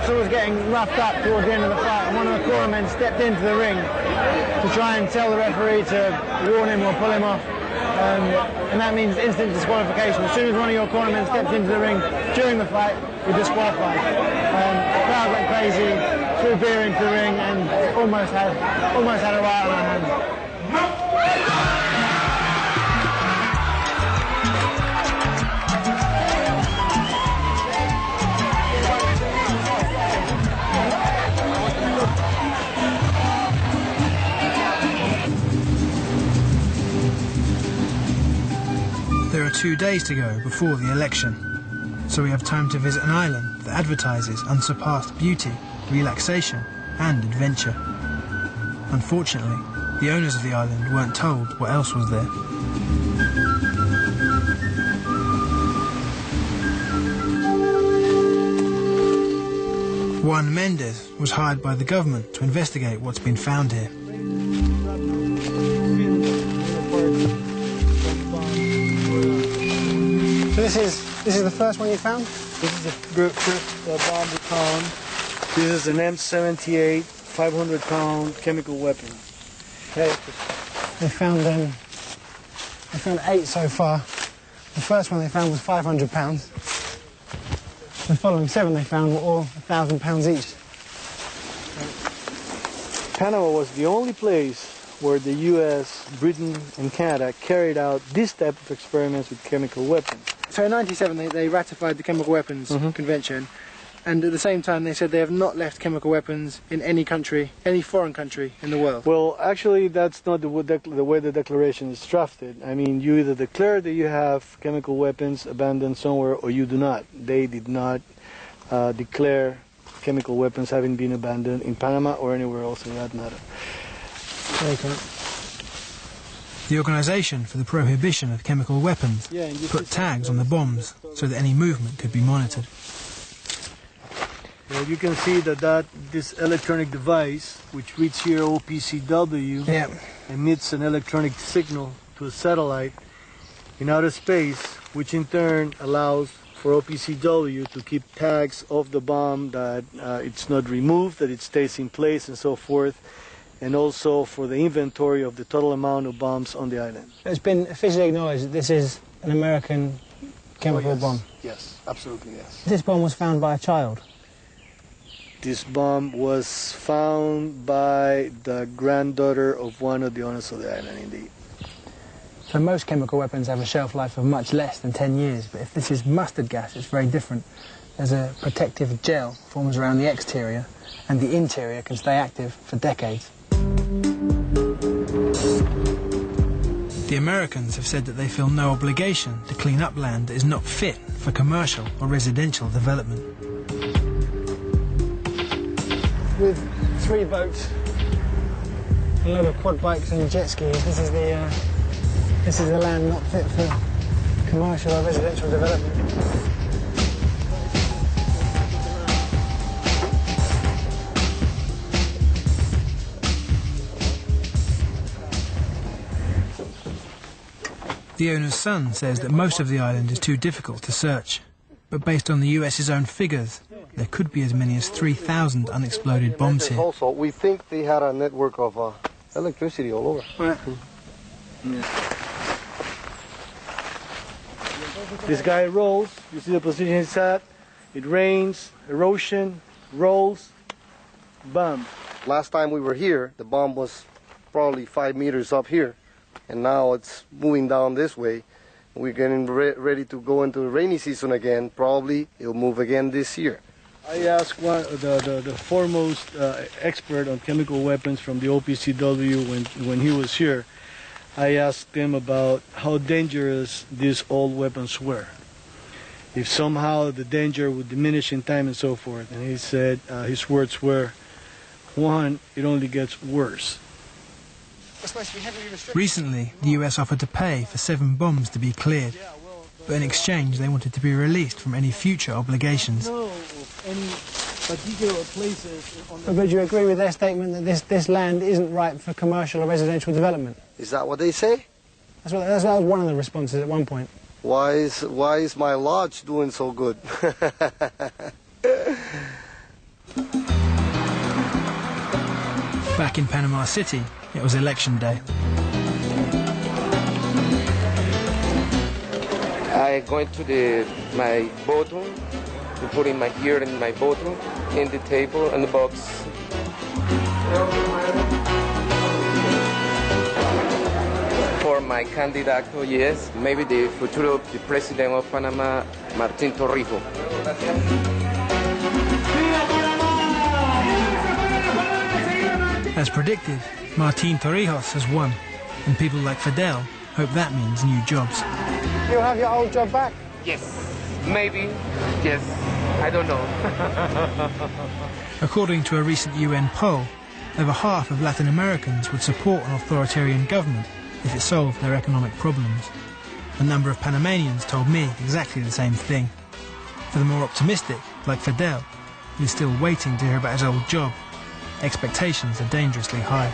boxer was getting roughed up towards the end of the fight, and one of the cornermen stepped into the ring to try and tell the referee to warn him or pull him off. And that means instant disqualification. As soon as one of your cornermen steps into the ring during the fight, you're disqualified. The crowd went crazy, threw beer into the ring, and almost had a riot on our hands. There are 2 days to go before the election, so we have time to visit an island that advertises unsurpassed beauty, relaxation and adventure. Unfortunately, the owners of the island weren't told what else was there. Juan Mendez was hired by the government to investigate what's been found here. So this is the first one you found? This is the first bomb we found. This is an M78 500-pound chemical weapon. Okay. They found 8 so far. The first one they found was 500 pounds. The following 7 they found were all 1,000 pounds each. Panama was the only place where the US, Britain and Canada carried out this type of experiments with chemical weapons. So in 1997 they ratified the Chemical Weapons Convention, and at the same time they said they have not left chemical weapons in any country, any foreign country in the world. Well, actually that's not the way the declaration is drafted. I mean, you either declare that you have chemical weapons abandoned somewhere or you do not. They did not declare chemical weapons having been abandoned in Panama or anywhere else in that matter. Okay. The Organisation for the Prohibition of Chemical Weapons put tags on the bombs so that any movement could be monitored. Well, you can see that this electronic device, which reads here OPCW, emits an electronic signal to a satellite in outer space, which in turn allows for OPCW to keep tags of the bomb, that it's not removed, that it stays in place and so forth, and also for the inventory of the total amount of bombs on the island. It's been officially acknowledged that this is an American chemical bomb. Yes, absolutely, yes. This bomb was found by a child. This bomb was found by the granddaughter of one of the owners of the island, indeed. So most chemical weapons have a shelf life of much less than 10 years, but if this is mustard gas, it's very different. There's a protective gel forms around the exterior, and the interior can stay active for decades. The Americans have said that they feel no obligation to clean up land that is not fit for commercial or residential development. With 3 boats, a load of quad bikes and jet skis, this is the land not fit for commercial or residential development. The owner's son says that most of the island is too difficult to search, but based on the US's own figures, there could be as many as 3,000 unexploded bombs here. Also, we think they had a network of electricity all over. Right. This guy rolls, you see the position it's at, it rains, erosion, rolls, bomb. Last time we were here, the bomb was probably 5 meters up here, and now it's moving down this way. We're getting ready to go into the rainy season again. Probably it'll move again this year. I asked the foremost expert on chemical weapons from the OPCW when he was here. I asked him about how dangerous these old weapons were, if somehow the danger would diminish in time and so forth. And he said, his words were, "One, it only gets worse." Recently, the US offered to pay for 7 bombs to be cleared, but in exchange they wanted to be released from any future obligations. Any particular places on the... But you agree with their statement that this land isn't right for commercial or residential development? Is that what they say? That was one of the responses at one point. Why is my lodge doing so good? Back in Panama City, it was election day. I going to my bottle, to put in here in my bottle, in the table and the box. For my candidato, yes, maybe the futuro the president of Panama, Martín Torrijos. As predicted, Martín Torrijos has won, and people like Fidel hope that means new jobs. You'll have your old job back? Yes, maybe, yes, I don't know. According to a recent UN poll, over half of Latin Americans would support an authoritarian government if it solved their economic problems. A number of Panamanians told me exactly the same thing. For the more optimistic, like Fidel, he's still waiting to hear about his old job. Expectations are dangerously high.